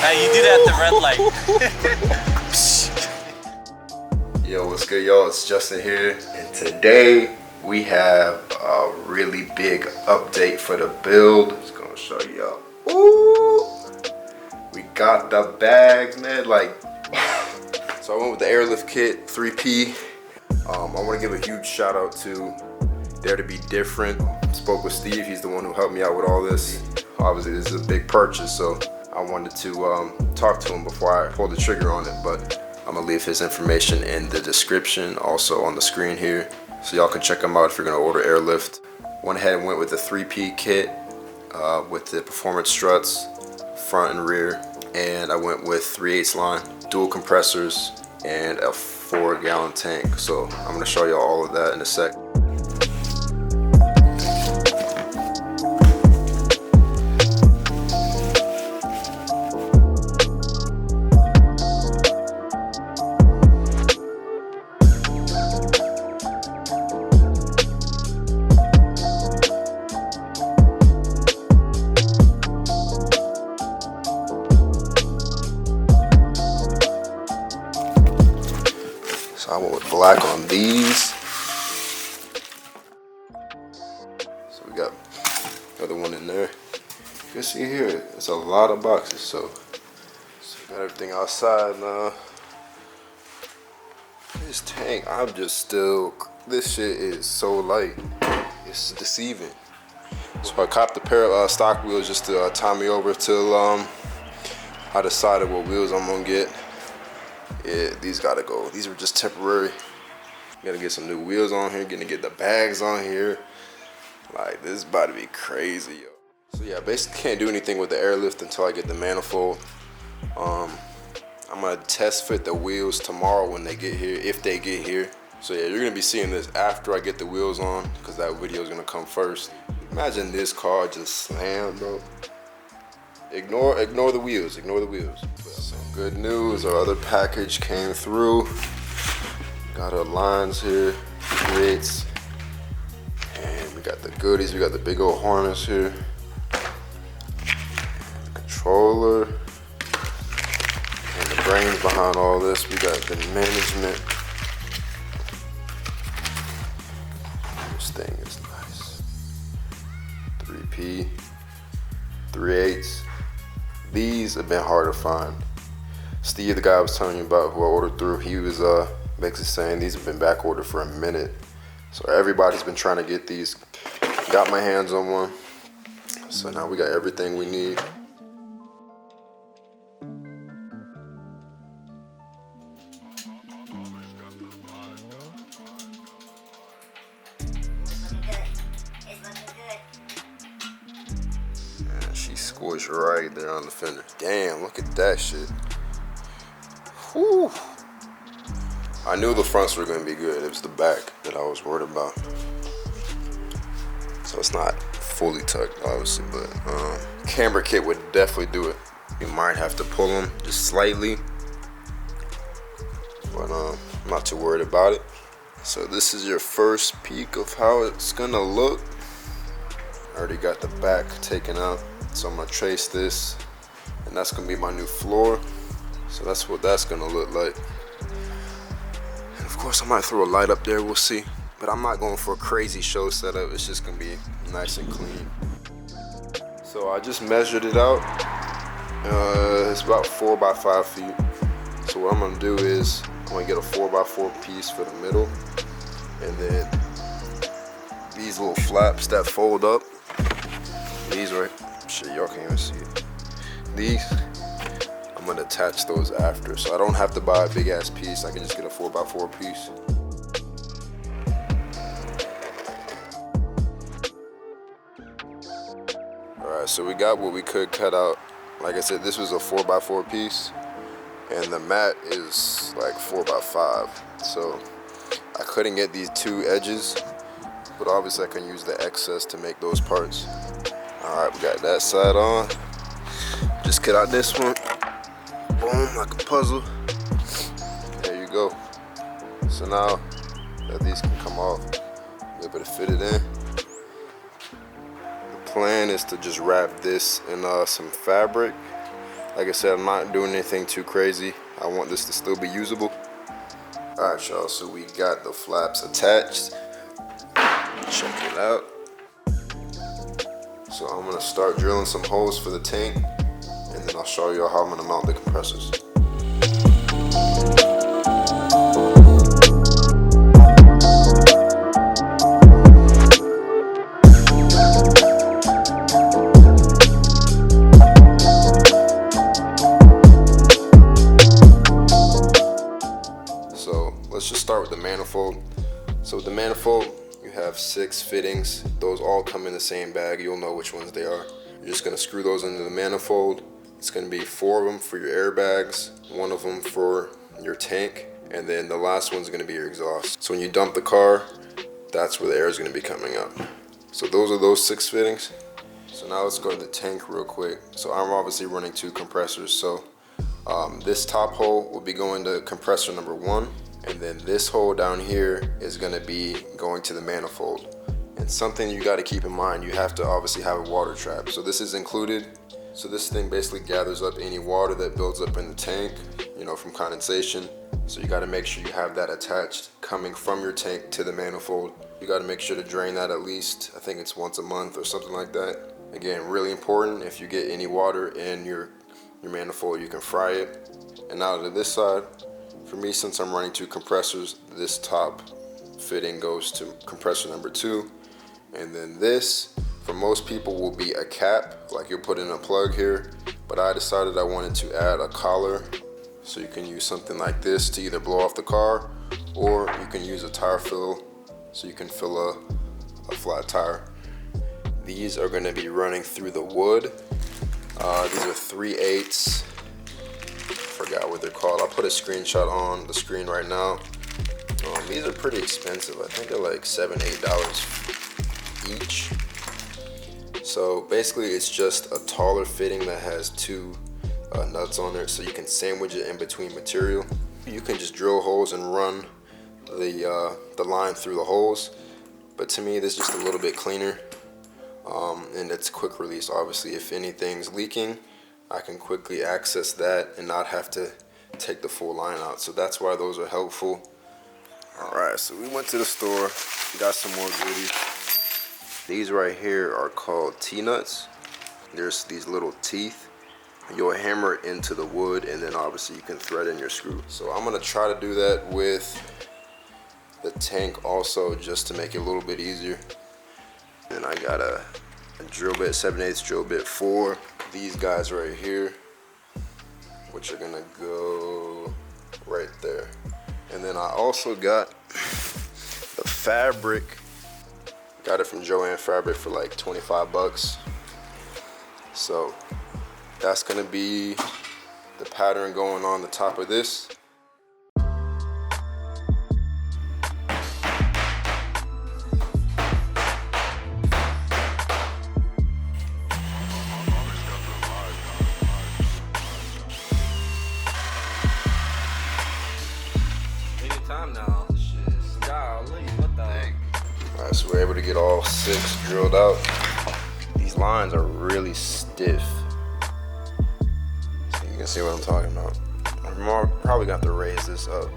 Hey, you do that at the red light. Yo, what's good, y'all? It's Justin here, and today we have a really big update for the build. Just gonna show y'all. Ooh, we got the bags, man. So I went with the Airlift kit 3P. I want to give a huge shout out to Dare to Be Different. Spoke with Steve. He's the one who helped me out with all this. Obviously, this is a big purchase, so I wanted to talk to him before I pulled the trigger on it. But I'm gonna leave his information in the description, also on the screen here, so y'all can check him out if you're gonna order Airlift. Went ahead and went with the 3P kit with the performance struts, front and rear, and I went with 3/8 line, dual compressors, and a 4-gallon tank. So I'm gonna show y'all all of that in a sec. So I went with black on these. So we got another one in there. You can see here, it's a lot of boxes. So got everything outside now. This tank, this shit is so light. It's deceiving. So I copped a pair of stock wheels just to tie me over till I decided what wheels I'm gonna get. Yeah, these gotta go. These were just temporary. Gotta get some new wheels on here. Gonna get the bags on here. Like, this is about to be crazy, yo. So yeah, basically can't do anything with the Airlift until I get the manifold. I'm gonna test fit the wheels tomorrow when they get here, if they get here. So yeah, you're gonna be seeing this after I get the wheels on, because that video is gonna come first. Imagine this car just slammed, bro. Ignore the wheels, ignore the wheels. Some good news, our other package came through. Got our lines here, grids, and we got the goodies. We got the big old harness here, controller, and the brains behind all this. We got the management. This thing is nice. 3P, 3/8. These have been hard to find. Steve, the guy I was telling you about who I ordered through, he was basically saying these have been back ordered for a minute. So everybody's been trying to get these. Got my hands on one. So now we got everything we need. Squished right there on the fender. Damn, look at that shit. Whew. I knew the fronts were gonna be good. It was the back that I was worried about. So it's not fully tucked, obviously, but camber kit would definitely do it. You might have to pull them just slightly, but I'm not too worried about it. So this is your first peek of how it's gonna look. I already got the back taken out. So I'm gonna trace this, and that's gonna be my new floor. So that's what that's gonna look like. And of course I might throw a light up there, we'll see. But I'm not going for a crazy show setup, it's just gonna be nice and clean. So I just measured it out. It's about 4 by 5 feet. So what I'm gonna do is, I'm gonna get a 4 by 4 piece for the middle. And then these little flaps that fold up, these right, shit, y'all can't even see it. These, I'm gonna attach those after, so I don't have to buy a big ass piece. I can just get a 4 by 4 piece. All right, so we got what we could cut out. Like I said, this was a 4 by 4 piece, and the mat is like 4 by 5. So I couldn't get these 2 edges, but obviously I can use the excess to make those parts. All right, we got that side on. Just cut out this one. Boom, like a puzzle. There you go. So now that these can come off, be able to fit it in. The plan is to just wrap this in some fabric Like I said, I'm not doing anything too crazy. I want this to still be usable. Alright y'all, so we got the flaps attached. Check it out. So I'm gonna start drilling some holes for the tank, and then I'll show you how I'm gonna mount the compressors. So let's just start with the manifold. So with the manifold, you have 6 fittings. Those all come in the same bag. You'll know which ones they are. You're just gonna screw those into the manifold. It's gonna be 4 of them for your airbags, 1 of them for your tank, and then the last one's gonna be your exhaust. So when you dump the car, that's where the air is gonna be coming up. So those are those 6 fittings. So now let's go to the tank real quick. So I'm obviously running 2 compressors. So this top hole will be going to compressor number 1, and then this hole down here is gonna be going to the manifold. And something you gotta keep in mind, you have to obviously have a water trap. So this is included. So this thing basically gathers up any water that builds up in the tank, you know, from condensation. So you gotta make sure you have that attached coming from your tank to the manifold. You gotta make sure to drain that at least, I think it's once a month or something like that. Again, really important, if you get any water in your manifold, you can fry it. And now to this side, for me, since I'm running 2 compressors, this top fitting goes to compressor number 2. And then this, for most people, will be a cap, like you'll put in a plug here. But I decided I wanted to add a collar, so you can use something like this to either blow off the car, or you can use a tire fill, so you can fill a flat tire. These are gonna be running through the wood. These are 3/8. Forgot what they're called. I'll put a screenshot on the screen right now. These are pretty expensive. I think they're like $7, $8 each. So basically it's just a taller fitting that has 2 nuts on there, so you can sandwich it in between material. You can just drill holes and run the line through the holes, but to me this is just a little bit cleaner, and it's quick release. Obviously if anything's leaking, I can quickly access that and not have to take the full line out. So that's why those are helpful. Alright, so we went to the store, got some more goodies. These right here are called T-nuts. There's these little teeth. You'll hammer it into the wood, and then obviously you can thread in your screw. So I'm gonna try to do that with the tank also, just to make it a little bit easier. Then I got a drill bit, 7/8 drill bit for these guys right here, which are gonna go right there. And then I also got the fabric. Got it from Joann Fabric for like 25 bucks. So that's gonna be the pattern going on the top of this. Alright, so we're able to get all 6 drilled out. These lines are really stiff. So you can see what I'm talking about. I'm probably got to raise this up.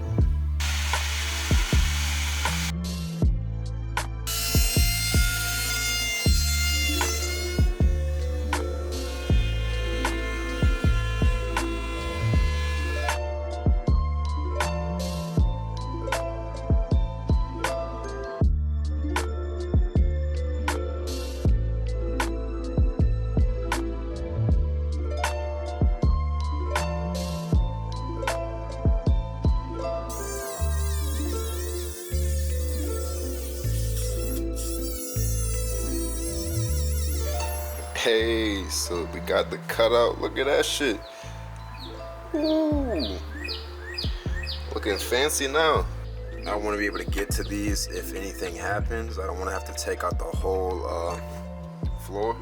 Hey, so we got the cutout. Look at that shit. Ooh, looking fancy now. I want to be able to get to these if anything happens. I don't want to have to take out the whole floor.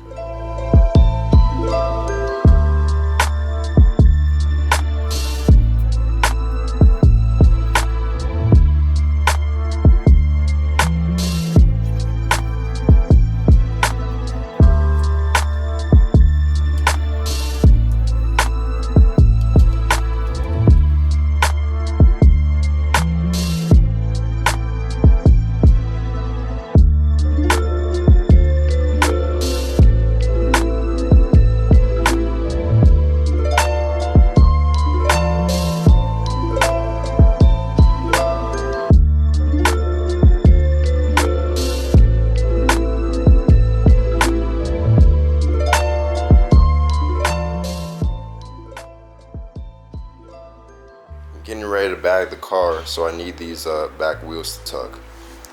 bag the car, so I need these back wheels to tuck.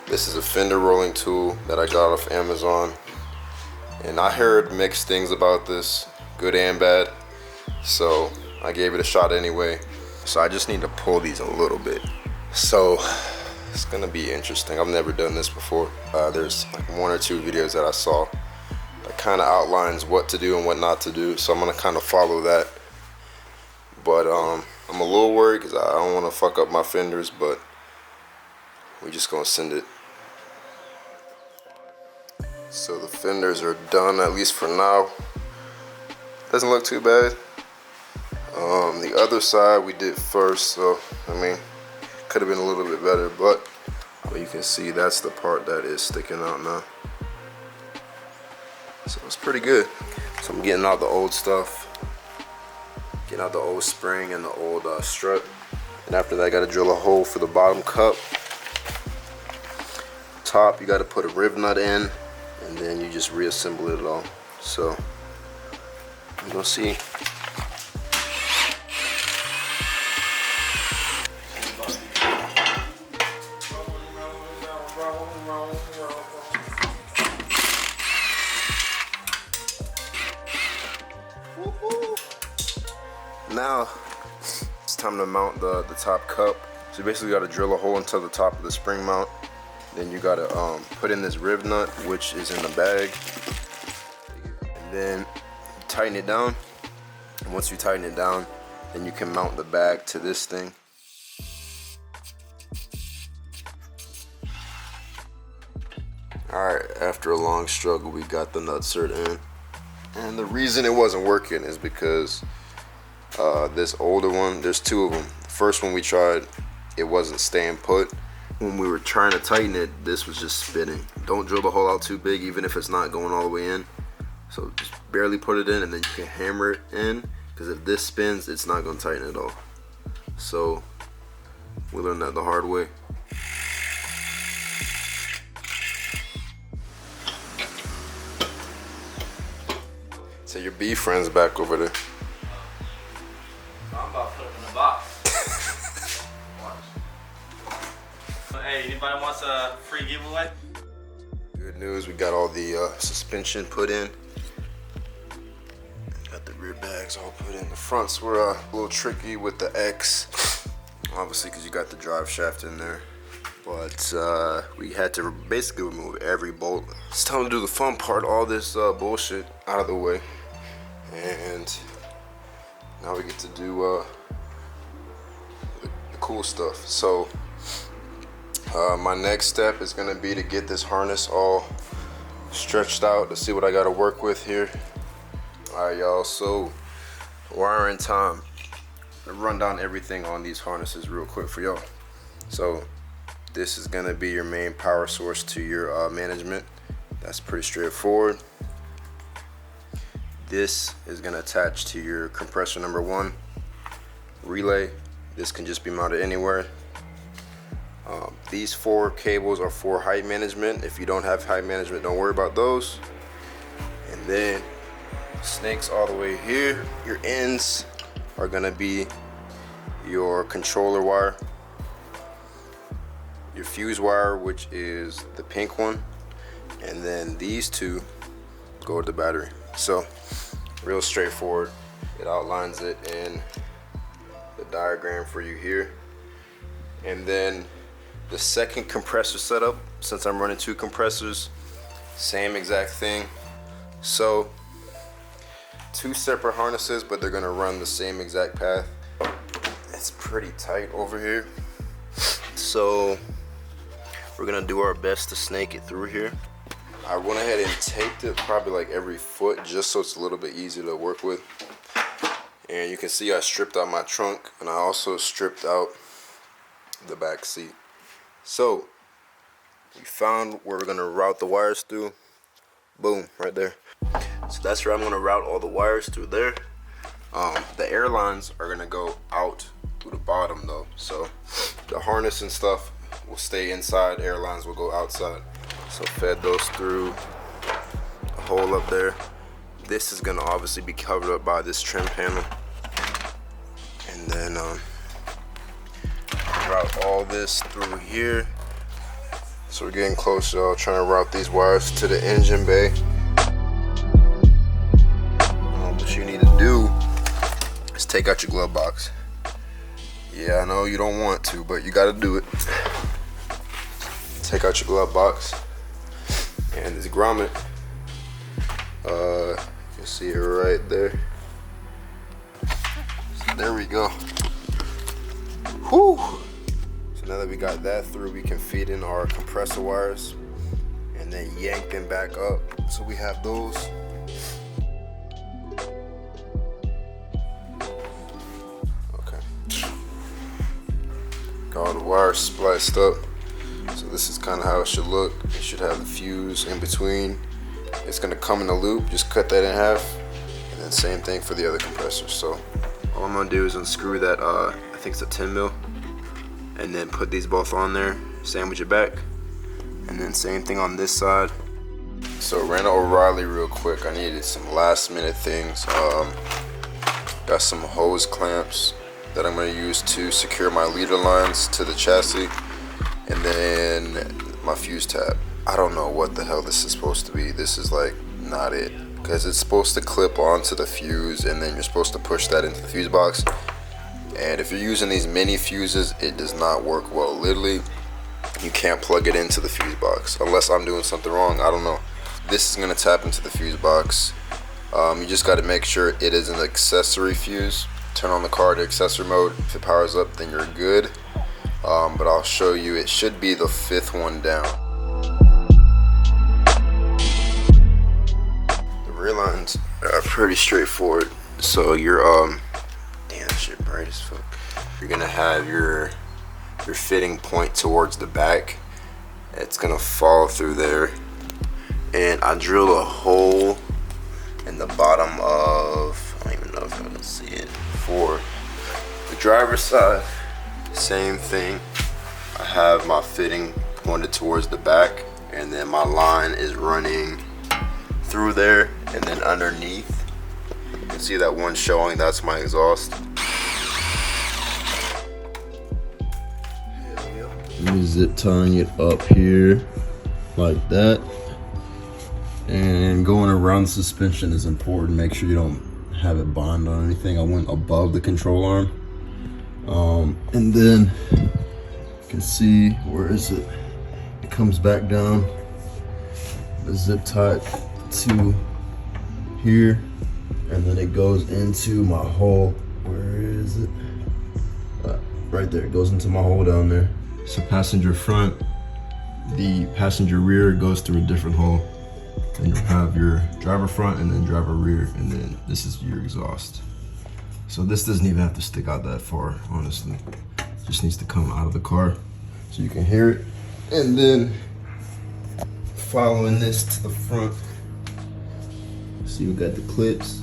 This is a Fender rolling tool that I got off Amazon, and I heard mixed things about this, good and bad, so I gave it a shot anyway. So I just need to pull these a little bit. So it's gonna be interesting. I've never done this before. There's like 1 or 2 videos that I saw that kind of outlines what to do and what not to do, so I'm gonna kind of follow that. But I'm a little worried because I don't want to fuck up my fenders, but we're just gonna send it. So the fenders are done, at least for now. Doesn't look too bad. The other side we did first, so I mean, could have been a little bit better, but you can see that's the part that is sticking out now. So it's pretty good. So I'm getting out the old stuff, getting out the old spring and the old strut, and after that I got to drill a hole for the bottom cup. Top, you got to put a rib nut in, and then you just reassemble it all. So we're gonna see. Now it's time to mount the top cup. So you basically got to drill a hole into the top of the spring mount. Then you got to put in this rib nut, which is in the bag, and then tighten it down. And once you tighten it down, then you can mount the bag to this thing. Alright, after a long struggle, we got the nutsert in. And the reason it wasn't working is because this older one, there's 2 of them. The first one we tried, it wasn't staying put. When we were trying to tighten it, this was just spinning. Don't drill the hole out too big, even if it's not going all the way in. So just barely put it in, and then you can hammer it in, because if this spins, it's not going to tighten at all. So we learned that the hard way. So your B friend's back over there. I'm about to put him in the box. Hey, anybody wants a free giveaway? Good news, we got all the suspension put in. Got the rear bags all put in. The fronts were a little tricky with the X, obviously because you got the drive shaft in there. But we had to basically remove every bolt. It's time to do the fun part, all this bullshit out of the way. And now we get to do the cool stuff. So my next step is gonna be to get this harness all stretched out to see what I gotta work with here. Alright y'all, so wiring time. I'll run down everything on these harnesses real quick for y'all. So this is gonna be your main power source to your management. That's pretty straightforward. This is gonna attach to your compressor number 1 relay. This can just be mounted anywhere. These 4 cables are for height management. If you don't have height management, don't worry about those. And then snakes all the way here. Your ends are gonna be your controller wire, your fuse wire, which is the pink one, and then these 2 go to the battery. So real straightforward. It outlines it in the diagram for you here. And then the second compressor setup, since I'm running 2 compressors, same exact thing. So 2 separate harnesses, but they're gonna run the same exact path. It's pretty tight over here, so we're gonna do our best to snake it through here. I went ahead and taped it probably like every foot, just so it's a little bit easier to work with. And you can see I stripped out my trunk, and I also stripped out the back seat. So we found where we're gonna route the wires through. Boom, right there. So that's where I'm gonna route all the wires through there. The air lines are gonna go out through the bottom though. So the harness and stuff will stay inside, air lines will go outside. So fed those through a hole up there. This is gonna obviously be covered up by this trim panel. And then route all this through here. So we're getting close, y'all. Trying to route these wires to the engine bay. What you need to do is take out your glove box. Yeah, I know you don't want to, but you got to do it. Take out your glove box and this grommet. You can see it right there. So there we go. Whew. So now that we got that through, we can feed in our compressor wires and then yank them back up. So we have those. Okay. Got all the wires spliced up. So this is kind of how it should look. It should have the fuse in between. It's gonna come in a loop, just cut that in half. And then same thing for the other compressors. So all I'm gonna do is unscrew that, I think it's a 10 mil. And then put these both on there, sandwich it back. And then same thing on this side. So ran to O'Reilly real quick. I needed some last minute things. Got some hose clamps that I'm gonna use to secure my leader lines to the chassis. And then my fuse tab. I don't know what the hell this is supposed to be. This is like not it. Because it's supposed to clip onto the fuse and then you're supposed to push that into the fuse box. And if you're using these mini fuses, it does not work well. Literally, you can't plug it into the fuse box unless I'm doing something wrong. I don't know. This is gonna tap into the fuse box. You just got to make sure it is an accessory fuse. Turn on the car to accessory mode. If it powers up, then you're good. But I'll show you. It should be the 5th one down. The rear lines are pretty straightforward. So you're damn, shit bright as fuck. You're gonna have your fitting point towards the back. It's gonna fall through there, and I drilled a hole in the bottom of, I don't even know if I can see it, for the driver's side. Same thing. I have my fitting pointed towards the back, and then my line is running through there, and then underneath. You can see that one showing, that's my exhaust. I'm zip tying it up here like that. And going around the suspension is important. Make sure you don't have it bond on anything. I went above the control arm. And then you can see, where is it? It comes back down. The zip tie to here. And then it goes into my hole. Where is it? Right there. It goes into my hole down there. So passenger front, the passenger rear goes through a different hole. Then you'll have your driver front and then driver rear, and then this is your exhaust. So this doesn't even have to stick out that far, honestly. It just needs to come out of the car so you can hear it. And then following this to the front, see we got the clips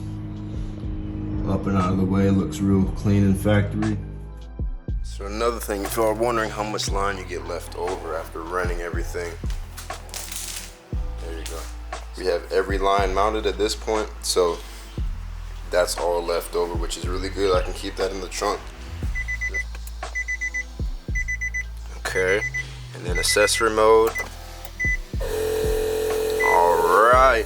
up and out of the way. It looks real clean and factory. So another thing, if you are wondering how much line you get left over after running everything, there you go. We have every line mounted at this point, so that's all left over, which is really good. I can keep that in the trunk. Okay, and then accessory mode. Alright,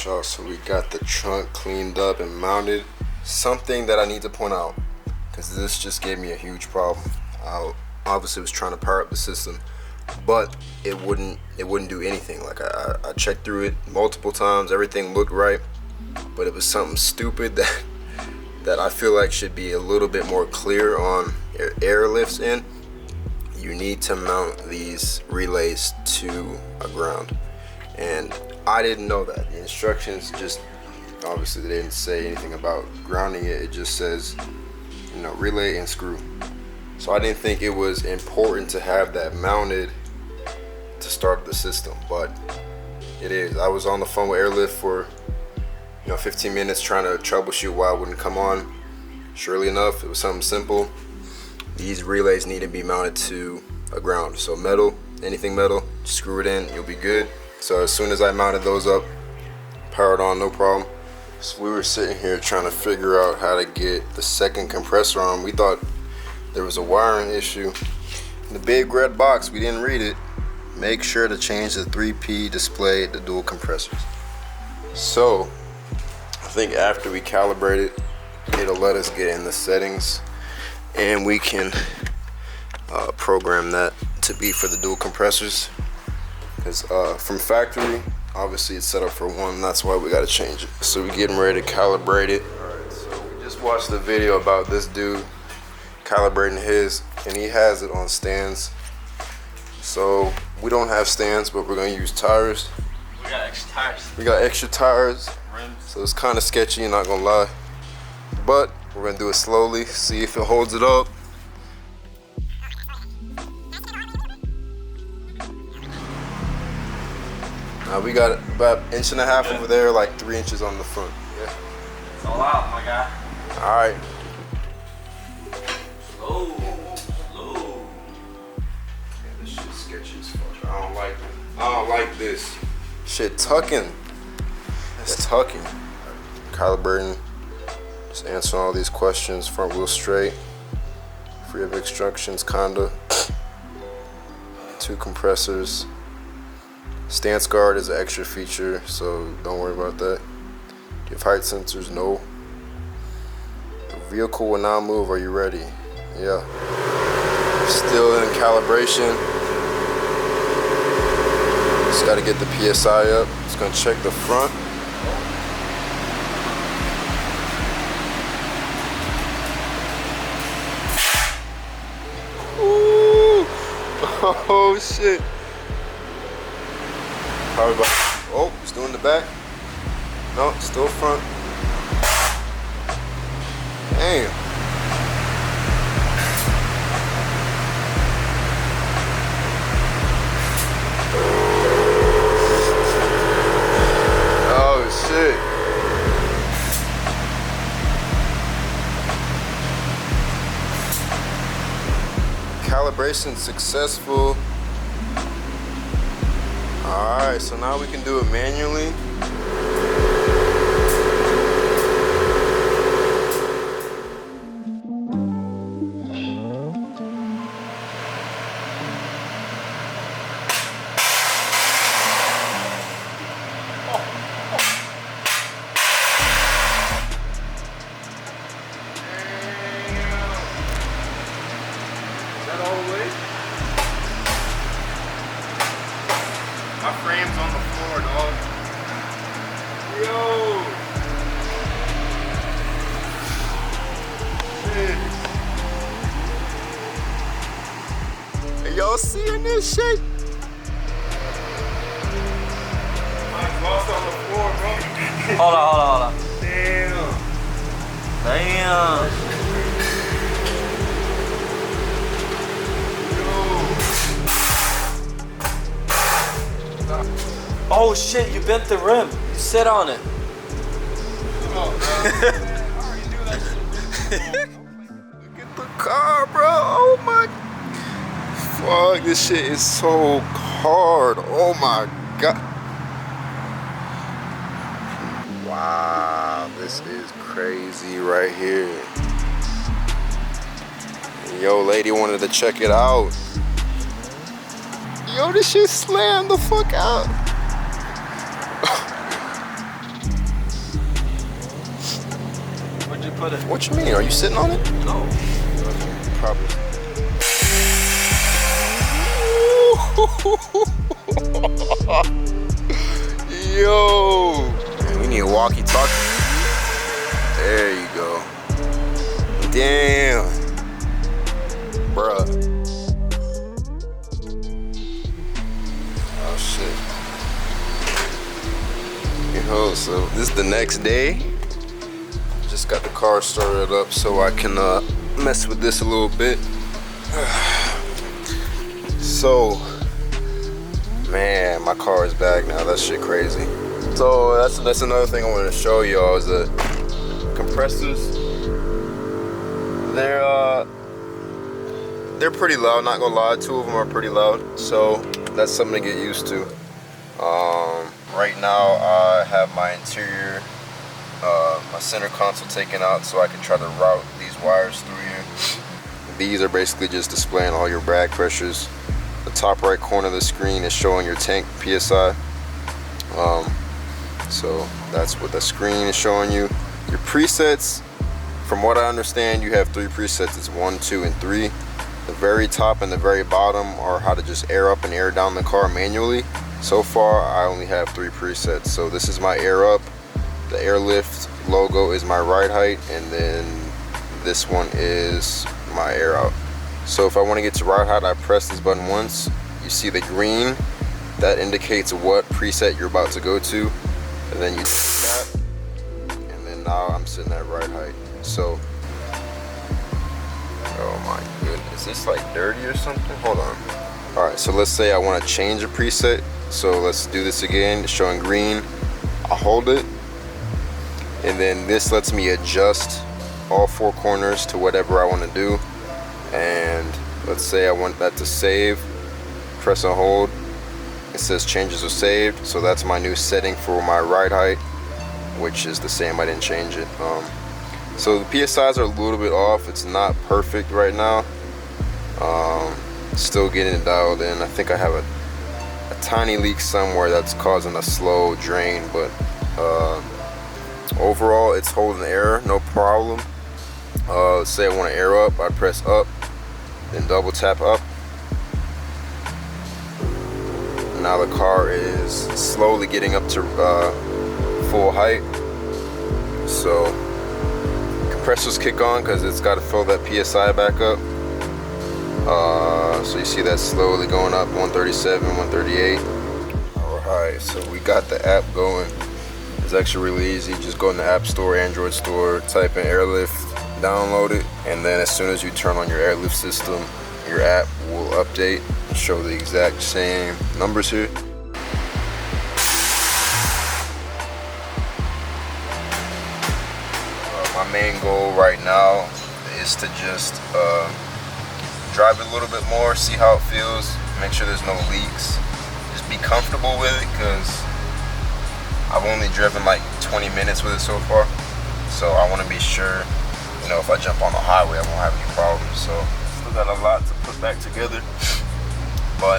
y'all, so we got the trunk cleaned up and mounted. Something that I need to point out, because this just gave me a huge problem. I obviously was trying to power up the system, but it wouldn't do anything. Like I checked through it multiple times, everything looked right, but it was something stupid that I feel like should be a little bit more clear on Airlift's end. You need to mount these relays to a ground, and I didn't know that. The instructions just, obviously they didn't say anything about grounding it. It just says, you know, relay and screw. So I didn't think it was important to have that mounted to start the system, but it is. I was on the phone with Airlift for 15 minutes trying to troubleshoot why it wouldn't come on. Surely enough, it was something simple. These relays need to be mounted to a ground. So metal, anything metal, just screw it in, you'll be good. So as soon as I mounted those up, powered on, no problem. So we were sitting here trying to figure out how to get the second compressor on. We thought there was a wiring issue, the big red box, we didn't read it. Make sure to change the 3P display to dual compressors. So I think after we calibrate it, it'll let us get in the settings and we can program that to be for the dual compressors. Because from factory, obviously it's set up for one, that's why we gotta change it. So we're getting ready to calibrate it. Alright, so we just watched the video about this dude calibrating his, and he has it on stands. So we don't have stands, but we're gonna use tires. We got extra tires. We got extra tires. Rims. So it's kind of sketchy, not gonna lie. But we're gonna do it slowly, see if it holds it up. Now we got about 1.5 inches over there, like 3 inches on the front. Yeah. It's all out, my guy. All right. Slow. Yeah, this shit's sketchy as fuck. I don't like this. Shit tucking. It's tucking. Calibrating. Just answering all these questions. Front wheel straight. Free of obstructions, kinda. 2 compressors. Stance guard is an extra feature, so don't worry about that. Do you have height sensors? No. The vehicle will now move. Are you ready? Yeah. Still in calibration. Just got to get the PSI up. Just gonna check the front. Ooh. Oh shit. Probably about, oh, it's doing the back. No, still front. Damn. Oh shit. Calibration successful. Alright, so now we can do it manually. Is that all the way? My frame's on the floor, dog. Yo! Shit. Hey, y'all seeing this shit? My exhaust on the floor, bro. Hold on. Damn. Oh shit, you bent the rim. You sit on it. Look at the car, bro. Oh my. Fuck, this shit is so hard. Oh my god. Wow, this is crazy right here. Yo, lady wanted to check it out. Yo, this shit slammed the fuck out. Where'd you put it? What you mean? Are you sitting on it? No. Probably. Yo. Man, we need a walkie-talkie. There you go. Damn. Bruh. Oh shit. Yo, so this is the next day. Just got the car started up so I can mess with this a little bit. So, man, my car is back now. That shit crazy. So that's another thing I wanted to show y'all is the compressors. They're pretty loud. Not gonna lie, 2 of them are pretty loud. So that's something to get used to. Right now I have my interior, my center console taken out so I can try to route these wires through here. these are basically just displaying all your bag pressures. The top right corner of the screen is showing your tank PSI. So that's what the screen is showing you. Your presets, from what I understand, you have 3 presets. It's 1, 2, and 3. The very top and the very bottom are how to just air up and air down the car manually. So far, I only have 3 presets. So this is my air up. The Airlift logo is my ride height, and then this one is my air out. So if I want to get to ride height, I press this button once. You see the green, that indicates what preset you're about to go to, and then you do that, and then now I'm sitting at ride height. So, oh my goodness, is this like dirty or something? Hold on. All right, so let's say I want to change a preset. So let's do this again. It's showing green. I hold it, and then this lets me adjust all 4 corners to whatever I want to do. And let's say I want that to save. Press and hold. It says changes are saved. So that's my new setting for my ride height, which is the same. I didn't change it. So the PSIs are a little bit off. It's not perfect right now. Still getting it dialed in. I think I have a tiny leak somewhere that's causing a slow drain, but overall it's holding air, no problem. Let's say I want to air up. I press up, then double tap up. Now the car is slowly getting up to full height. So compressors kick on because it's got to fill that PSI back up. So you see that slowly going up, 137, 138. Alright, so we got the app going. It's actually really easy. Just go in the App Store, Android Store, type in Airlift, download it, and then as soon as you turn on your Airlift system, your app will update and show the exact same numbers here. My main goal right now is to just drive it a little bit more, see how it feels, make sure there's no leaks, just be comfortable with it, because I've only driven like 20 minutes with it so far, so I want to be sure, you know, if I jump on the highway I won't have any problems. So still got a lot to put back together, but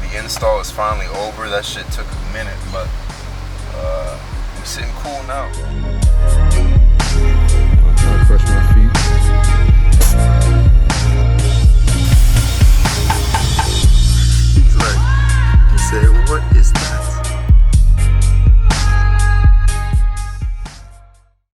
the install is finally over. That shit took a minute, but I'm sitting cool now. I'm trying to brush my